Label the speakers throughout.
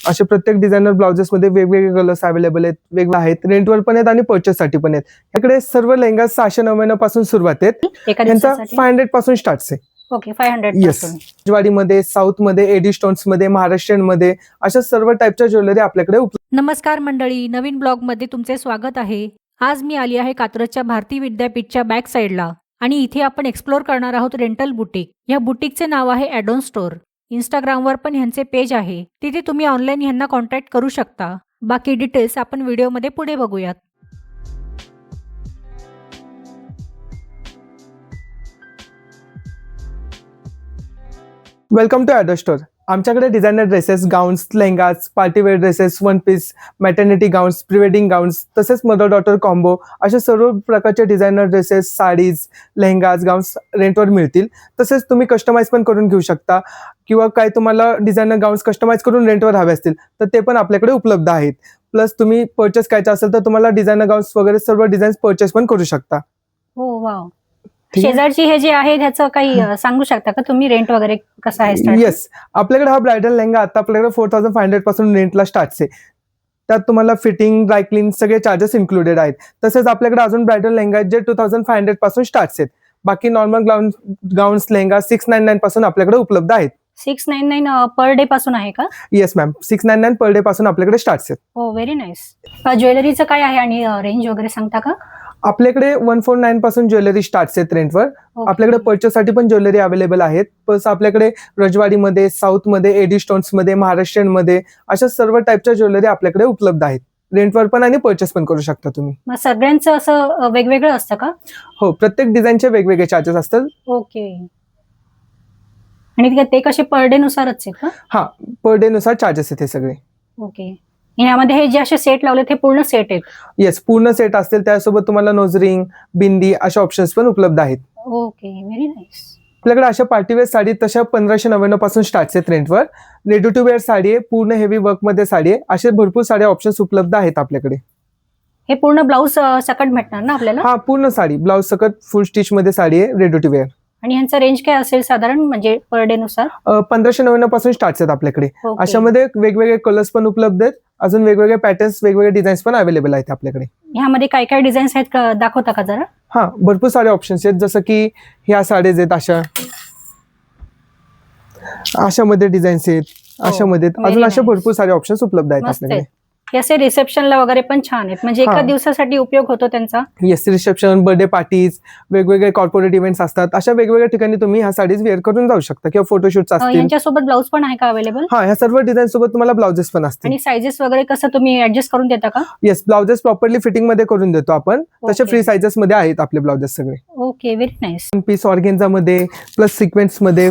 Speaker 1: असे प्रत्येक designer blouses मध्ये वेगवेगळे कलर्स अवेलेबल आहेत, वेगळे आहेत, रेंटवर पण आहेत आणि पर्चेस साठी पण आहेत. याकडे सर्व लेहंगा 699 पासून सुरुवात आहेत. यांचा 500 पासून स्टार्ट आहे.
Speaker 2: Okay 500
Speaker 1: yes. ज्वारीमध्ये, साऊथ मध्ये, एडी स्टोन्स मध्ये, महाराष्ट्रीयन मध्ये अशा सर्व टाइपच्या ज्वेलरी आपल्याकडे उपलब्ध.
Speaker 3: नमस्कार मंडळी, नवीन ब्लॉग मध्ये तुमचे स्वागत आहे. आज मी आली आहे कात्रजच्या भारती विद्यापीठच्या बॅक साइडला आणि इथे आपण एक्सप्लोर करणार आहोत रेंटल बुटीक. या बुटीकचे नाव आहे ॲडॉन स्टोर. इंस्टाग्रामवर पण ह्यांचे पेज आहे, तिथे तुम्ही ऑनलाईन ह्यांना कॉन्टॅक्ट करू शकता. बाकी डिटेल्स आपण व्हिडिओमध्ये पुढे बघूयात.
Speaker 1: Welcome to Addon store. आमच्याकडे designer dresses, gowns, lehengas, partywear dresses, one piece, maternity gowns, pre-wedding gowns, तसेच मदर डॉटर कॉम्बो अशा सर्व प्रकारचे designer dresses, saris, lehengas, gowns रेंटवर मिळतील. तसेच तुम्ही कस्टमाइज पण करून घेऊ शकता किंवा काय तुम्हाला डिझायनर गाउन्स कस्टमाइज करून रेंटवर हवे असतील तर ते पण आपल्याकडे उपलब्ध आहेत. प्लस तुम्ही परचेस करायचं असेल तर तुम्हाला डिझायनर गाउन्स वगैरे सर्व डिझाईन्स परचेस पण करू शकता.
Speaker 2: हो वाव. शेजारची हे जे आहे त्याचं काही सांगू शकता का तुम्ही, रेंट वगैरे कसं आहे?
Speaker 1: येस, आपल्याकडे हा ब्रायडल लेहंगा आता आपल्याकडे 4500 पासून रेंटला स्टार्ट आहे. त्यात तुम्हाला फिटिंग, ड्राय क्लीन सगळे चार्जेस इन्क्लुडेड आहेत. तसेच आपल्याकडे अजून ब्रायडल लेहंगा आहेत जे 2500 पासून स्टार्ट आहेत. बाकी नॉर्मल गाउन्स लेहंगा 699 पासून आपल्याकडे उपलब्ध आहेत.
Speaker 2: 699 पर डे पासून आहे का?
Speaker 1: येस मॅम, 699 पर डे पासून आपल्याकडे स्टार्ट आहेत.
Speaker 2: हो, व्हेरी नाईस. ज्वेलरीचं काय आहे आणि रेंज वगैरे सांगता का?
Speaker 1: आपल्याकडे 149 पासून ज्वेलरी स्टार्ट आहेत रेंटवर. आपल्याकडे परचेस साठी पण ज्वेलरी अवेलेबल आहेत. प्लस आपल्याकडे रजवाडीमध्ये, साऊथ मध्ये, एडी स्टोन्स मध्ये, महाराष्ट्रीयन मध्ये अशा सर्व टाइपच्या ज्वेलरी आपल्याकडे उपलब्ध आहेत. रेंटवर पण आणि परचेस पण करू शकता तुम्ही.
Speaker 2: मग सगळ्यांचं असं वेगवेगळं असतं का?
Speaker 1: हो, प्रत्येक डिझाईनचे वेगवेगळे चार्जेस असतात.
Speaker 2: ओके. आणि ते कसे पर डे नुसारच आहेत का?
Speaker 1: हा, पर डे नुसार चार्जेस आहेत हे सगळे.
Speaker 2: ओके. यामध्ये हे जे असे सेट लावले ते पूर्ण सेट आहेत?
Speaker 1: येस, पूर्ण सेट असतील. त्यासोबत तुम्हाला नोजरिंग, बिंदी अशा ऑप्शन्स पण उपलब्ध आहेत.
Speaker 2: Okay, very nice.
Speaker 1: आपल्याकडे अशा पार्टीवेअर साडी तशा 1599 पासून स्टार्ट आहेत रेंटवर. रेडी टू वेअर साडी आहे, पूर्ण हेवी वर्क मध्ये साडी आहे. असे भरपूर सारे ऑप्शन्स उपलब्ध आहेत आपल्याकडे.
Speaker 2: हे पूर्ण ब्लाऊज सकट भेटणार ना आपल्याला?
Speaker 1: हा, पूर्ण साडी ब्लाऊज सकट फुल स्टिच मध्ये साडी आहे, रेडी टू वेअर.
Speaker 2: आणि ह्यांचा रेंज काय असेल साधारण, म्हणजे पर डे नुसार?
Speaker 1: 1599 पासून स्टार्ट आहेत आपल्याकडे. अशामध्ये वेगवेगळे कलर्स पण उपलब्ध आहेत. अजून वेगवेगळे पॅटर्न्स, वेगवेगळे डिझाईन्स पण अवेलेबल आहेत आपल्याकडे.
Speaker 2: ह्यामध्ये काय काय डिझाईन्स आहेत का, दाखवता का जरा?
Speaker 1: हा, भरपूर सारे ऑप्शन्स आहेत. जसं की ह्या साडीज आहेत, अशामध्ये डिझाईन्स आहेत, अशामध्ये अजून असे भरपूर सारे ऑप्शन्स उपलब्ध आहेत आपल्याकडे.
Speaker 2: हे असे रिसेप्शनला वगैरे पण छान आहेत, म्हणजे एका दिवसासाठी उपयोग होतो त्यांचा.
Speaker 1: येस, रिसेप्शन, बर्थडे पार्टीज, वेगवेगळे कॉर्पोरेट इव्हेंट्स असतात. अशा वेगवेगळ्या ठिकाणी तुम्ही ह्या साडीज वेअर करून जाऊ शकता किंवा फोटोशूट्स असतील.
Speaker 2: यांच्यासोबत ब्लाऊज पण आहे का अवेलेबल?
Speaker 1: हा, ह्या सर्व डिझाईन सोबत तुम्हाला ब्लाउजेस पण असतील.
Speaker 2: आणि साइजेस वगैरे कसं तुम्ही ऍडजस्ट करून देता का?
Speaker 1: येस, ब्लाउजेस प्रॉपरली फिटिंग मध्ये करून देतो आपण. तसे फ्री साइजेस मध्ये आहेत आपले ब्लाउजेस सगळे.
Speaker 2: Okay, very nice.
Speaker 1: One piece organza मध्ये, प्लस सिक्वेन्स मध्ये,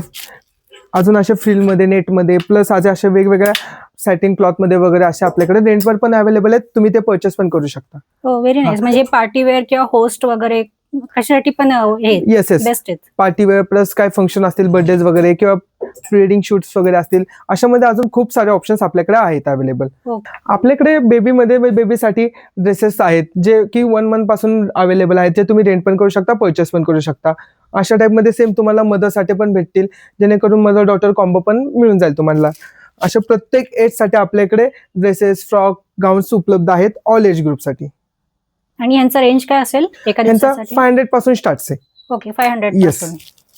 Speaker 1: अजून अशा फ्रिल मध्ये, नेट मध्ये, प्लस अशा वेगवेगळ्या सॅटिन क्लॉथ मध्ये वगैरे अशा आपल्याकडे रेंटवर पण अवेलेबल आहेत. तुम्ही ते परचेस पण करू शकता.
Speaker 2: हो, व्हेरी नाईस. म्हणजे पार्टी वेअर किंवा होस्ट वगैरे कशासाठी पण
Speaker 1: येस येस,
Speaker 2: बेस्ट आहेत.
Speaker 1: पार्टी वेअर प्लस काय फंक्शन असतील, बर्थडेज वगैरे किंवा वेडिंग शूट्स वगैरे असतील, अशामध्ये अजून खूप सारे ऑप्शन्स आपल्याकडे आहेत अवेलेबल. आपल्याकडे बेबीमध्ये बेबीसाठी ड्रेसेस आहेत जे की 1 मंथ पासून अवेलेबल आहेत, जे तुम्ही रेंट पण करू शकता, परचेस पण करू शकता. अशा टाइपमध्ये सेम तुम्हाला मदरसाठी पण भेटतील, जेणेकरून मदर डॉटर कॉम्बो पण मिळून जाईल तुम्हाला. अशा प्रत्येक एज साठी आपल्याकडे ड्रेसेस, फ्रॉक, गाउन्स उपलब्ध आहेत ऑल एज ग्रुपसाठी.
Speaker 2: आणि यांचा रेंज काय असेल?
Speaker 1: यांचा 500 पासून स्टार्ट आहे.
Speaker 2: ओके, 500 पासून.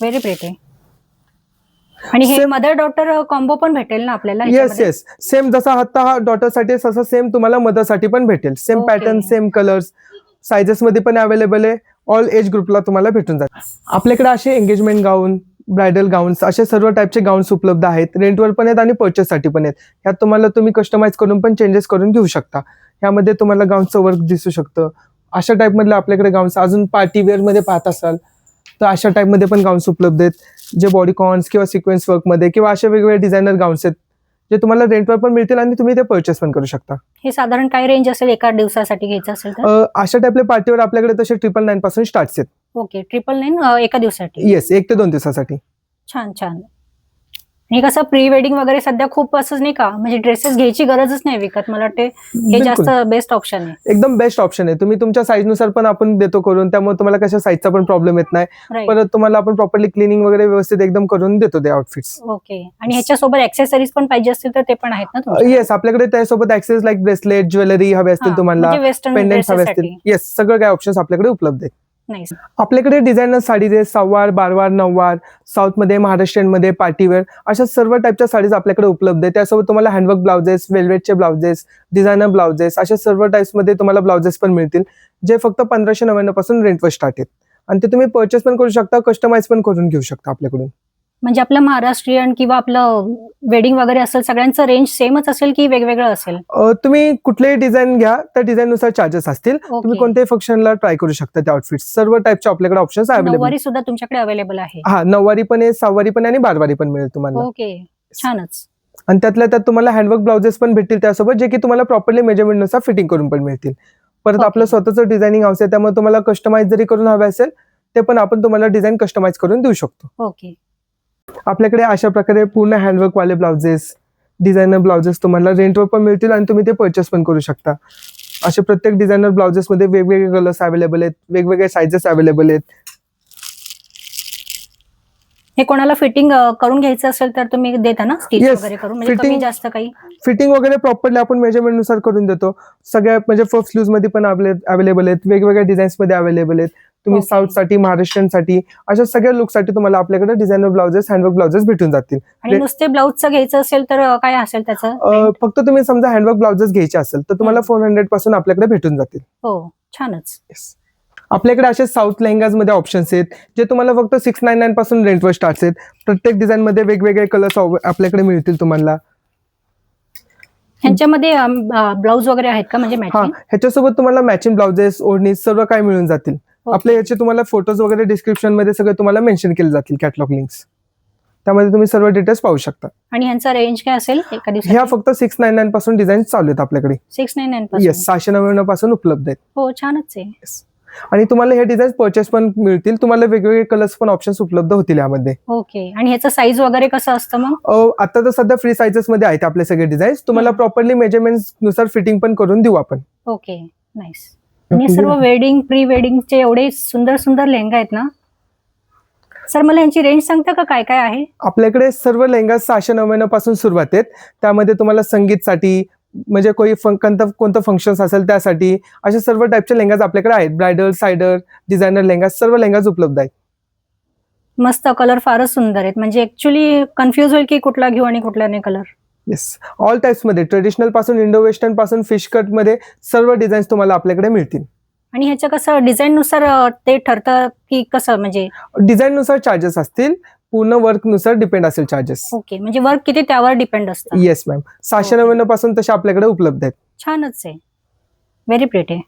Speaker 2: Very pretty. आणि हे मदर डॉटर कॉम्बो पण भेटेल ना आपल्याला?
Speaker 1: येस येस, सेम जसा आता हा डॉटर साठी तसा सेम तुम्हाला मदर साठी पण भेटेल. Same pattern, same colours, sizes मध्ये पण अवेलेबल आहे. ऑल एज ग्रुपला तुम्हाला भेटून जाईल. आपल्याकडे असे एंगेजमेंट गाऊन, ब्रायडल गाउन्स असे सर्व टाइपचे गाउन्स उपलब्ध आहेत. रेंटवर पण आहेत आणि परचेस साठी पण आहेत. ह्यात तुम्हाला तुम्ही कस्टमाइज करून पण चेंजेस करून घेऊ शकता. ह्यामध्ये तुम्हाला गाउनचं वर्क दिसू शकतं. अशा टाइप मधले आपल्याकडे गाउन्स, अजून पार्टी वेअर मध्ये पाहत असाल तर अशा टाइप मध्ये पण गाउन्स उपलब्ध आहेत, जे बॉडीकॉन्स किंवा सिक्वेन्स वर्क मध्ये किंवा अशा वेगवेगळे डिझायनर गाउन्स आहेत जे तुम्हाला रेंटवर पण मिळतील आणि तुम्ही ते परचेस पण करू शकता.
Speaker 2: हे साधारण काय रेंज असेल एका दिवसासाठी घ्यायचं असेल तर?
Speaker 1: अशा टाइपले पार्टीवर आपल्याकडे तसे 999 पासून स्टार्ट आहेत.
Speaker 2: ओके, 999 एका दिवसासाठी?
Speaker 1: येस, 1 ते 2 दिवसासाठी.
Speaker 2: छान छान. हे कसं प्री वेडिंग वगैरे सध्या खूप असंच नाही का, म्हणजे ड्रेसेस घ्यायची गरजच नाही विकत. मला वाटते हे
Speaker 1: बिलकुल.
Speaker 2: जास्त बेस्ट ऑप्शन आहे.
Speaker 1: एकदम बेस्ट ऑप्शन आहे. तुम्ही तुमच्या साईज नुसार पण आपण देतो करून, त्यामुळे तुम्हाला कशा साईजचा पण प्रॉब्लेम येत नाही.
Speaker 2: राईट.
Speaker 1: परत तुम्हाला आपण प्रॉपरली क्लिनिंग वगैरे व्यवस्थित एकदम करून देतो ते आउटफिट्स.
Speaker 2: ओके. आणि ह्याच्यासोबत ऍक्सेसरीज पण पाहिजे असतील तर ते पण आहेत ना तुमच्याकडे?
Speaker 1: येस, आपल्याकडे त्यासोबत ऍक्सेस लाईक ब्रेसलेट, ज्वेलरी हवे असतील
Speaker 2: हा,
Speaker 1: तुम्हाला,
Speaker 2: म्हणजे वेस्टर्न
Speaker 1: पेंडेंट्स हवे असतील,
Speaker 2: ड्रेसेससाठी.
Speaker 1: येस, सगळं काय ऑप्शन्स आपल्याकडे उपलब्ध आहेत.
Speaker 2: नाईस.
Speaker 1: आपल्याकडे डिझायनर साडीज आहेत, सहावार, बारवार, नऊवार, साऊथमध्ये, महाराष्ट्रीयनमध्ये, पार्टीवेअर, अशा सर्व टाईपच्या साडीज आपल्याकडे उपलब्ध आहेत. त्यासोबत तुम्हाला हँडवर्क ब्लाउजेस, वेल्वेटचे ब्लाउजेस, डिझायनर ब्लाउजेस, अशा सर्व टाईप्समध्ये तुम्हाला ब्लाउजेस पण मिळतील, जे फक्त 1599 पासून रेंटवर स्टार्ट आहेत. आणि ते तुम्ही परचेस पण करू शकता, कस्टमाइज पण करून घेऊ शकता आपल्याकडून.
Speaker 2: म्हणजे आपलं महाराष्ट्रीयन किंवा आपलं वेडिंग वगैरे असेल, सगळ्यांचं रेंज सेमच असेल की वेगवेगळं असेल?
Speaker 1: तुम्ही कुठलेही डिझाईन घ्या, त्या डिझाईननुसार चार्जेस असतील. तुम्ही
Speaker 2: ओके.
Speaker 1: कोणत्याही फंक्शनला ट्राय करू शकता ते आउटफिट्स. सर्व टाईपचे आपल्याकडे ऑप्शन्स अवेलेबल.
Speaker 2: नऊवारी सुद्धा तुमच्याकडे अवेलेबल आहे?
Speaker 1: हा, नऊवारी पण आहे, सहावारी पण आहे आणि बारवारी पण मिळेल तुम्हाला.
Speaker 2: ओके, छानच.
Speaker 1: आणि त्यातल्या त्यात तुम्हाला हँडवर्क ब्लाउजेस पण भेटतील त्यासोबत, जे की तुम्हाला प्रॉपरली मेजरमेंटनुसार फिटिंग करून पण मिळतील. परत
Speaker 2: ओके.
Speaker 1: आपलं स्वतःचं डिझायनिंग हाऊस आहे, त्यामुळे तुम्हाला कस्टमाइज जरी करून हवे असेल, ते पण आपण तुम्हाला डिझाईन कस्टमाइज करून देऊ शकतो.
Speaker 2: ओके.
Speaker 1: आपल्याकडे अशा प्रकारे पूर्ण हँडवर्क वाले ब्लाउजेस, डिझायनर ब्लाउजेस तुम्हाला रेंटवर पण मिळतील आणि तुम्ही ते परचेस पण करू शकता. असे प्रत्येक डिझायनर ब्लाउजेस मध्ये वेगवेगळे कलर्स अवेलेबल आहेत, वेगवेगळे साइजेस अवेलेबल आहेत.
Speaker 2: हे कोणाला फिटिंग करून घ्यायचं असेल तर तुम्ही देता ना स्टिच
Speaker 1: Yes,
Speaker 2: वगैरे करून, म्हणजे
Speaker 1: fitting-
Speaker 2: कमी जास्त काही?
Speaker 1: फिटिंग वगैरे प्रॉपरली आपण मेजरमेंट नुसार करून देतो. सगळ्या म्हणजे फर्स्ट स्लीव्ह मध्ये पण अवेलेबल आहेत, वेगवेगळ्या डिझाईन्स मध्ये अवेलेबल आहेत. तुम्ही
Speaker 2: Okay.
Speaker 1: साऊथ साठी, महाराष्ट्रीयन साठी, अशा सगळ्या लुक साठी तुम्हाला आपल्याकडे डिझायनर ब्लाउजेस, हँडवर्क ब्लाउजेस भेटून जातील.
Speaker 2: आणि नुसते ब्लाऊजचं घ्यायचं असेल तर काय असेल त्याचं?
Speaker 1: फक्त तुम्ही समजा हँडवर्क ब्लाउजेस घ्यायचे असेल तर तुम्हाला 400 पासून आपल्याकडे भेटून जातील.
Speaker 2: हो, छानच.
Speaker 1: Yes. आपल्याकडे असे साऊथ लेहंगाज मध्ये ऑप्शन्स आहेत, जे तुम्हाला फक्त 699 पासून रेंटवर स्टार्ट आहेत. प्रत्येक डिझाईन मध्ये वेगवेगळे कलर्स आपल्याकडे मिळतील तुम्हाला.
Speaker 2: ह्यांच्यामध्ये ब्लाऊज वगैरे आहेत का, म्हणजे
Speaker 1: हा,
Speaker 2: मॅचिंग?
Speaker 1: ह्याच्यासोबत तुम्हाला मॅचिंग ब्लाउजेस, ओढणी सर्व काय मिळून जातील. आपल्या याचे तुम्हाला फोटोज वगैरे डिस्क्रिप्शन मध्ये सगळे तुम्हाला मेन्शन केले जातील, कॅटलॉग लिंक्स. त्यामध्ये तुम्ही सर्व डिटेल्स पाहू शकता.
Speaker 2: आणि ह्यांचा रेंज काय असेल एका
Speaker 1: ह्या
Speaker 2: दिवसात?
Speaker 1: फक्त 699 पासून डिझाईन चालू आहेत आपल्याकडे.
Speaker 2: 699 पासून?
Speaker 1: येस, 699 पासून उपलब्ध आहेत.
Speaker 2: हो, छानच आहे.
Speaker 1: Yes. आणि तुम्हाला हे डिझाईन परचेस पण मिळतील, तुम्हाला वेगवेगळे कलर्स पण ऑप्शन्स उपलब्ध होतील यामध्ये.
Speaker 2: ओके. आणि ह्याचं साईज वगैरे कसं असतं मग?
Speaker 1: आता तर सध्या फ्री साइजेस मध्ये आहेत आपले सगळे डिझाईन्स. तुम्हाला प्रॉपरली मेजरमेंट नुसार फिटिंग पण करून देऊ आपण.
Speaker 2: Okay, nice. आणि सर्व वेडिंग, प्री वेडिंगचे एवढे सुंदर सुंदर लेहंगा आहेत ना सर, मला यांची रेंज सांगता का, काय काय आहे?
Speaker 1: आपल्याकडे सर्व लेहंगा 699 पासून सुरुवात आहेत. त्यामध्ये तुम्हाला संगीतसाठी, म्हणजे कोणतं फंक्शन असेल त्यासाठी, अशा सर्व टाईपचे लेहंगाज आपल्याकडे आहेत. ब्रायडल, सायडर, डिझायनर लेहंगा, सर्व लेहंगाज उपलब्ध आहेत.
Speaker 2: मस्त, कलर फारच सुंदर आहेत. म्हणजे ऍक्च्युली कन्फ्युज होईल की कुठला घेऊ आणि कुठला नाही कलर.
Speaker 1: येस, ऑल टाइप्स मध्ये, ट्रेडिशनल पासून इंडो वेस्टर्न पासून फिश कट मध्ये सर्व डिझाईन्स तुम्हाला आपल्याकडे मिळतील.
Speaker 2: आणि ह्याचं कसं डिझाईन नुसार ते ठरतं की कसं, म्हणजे
Speaker 1: डिझाईन नुसार चार्जेस असतील, पूर्ण वर्क नुसार डिपेंड असेल चार्जेस.
Speaker 2: ओके, म्हणजे वर्क किती त्यावर डिपेंड असतं?
Speaker 1: येस मॅम, 699 पासून तसे आपल्याकडे उपलब्ध आहेत.
Speaker 2: छानच आहे, व्हेरी प्रिटी.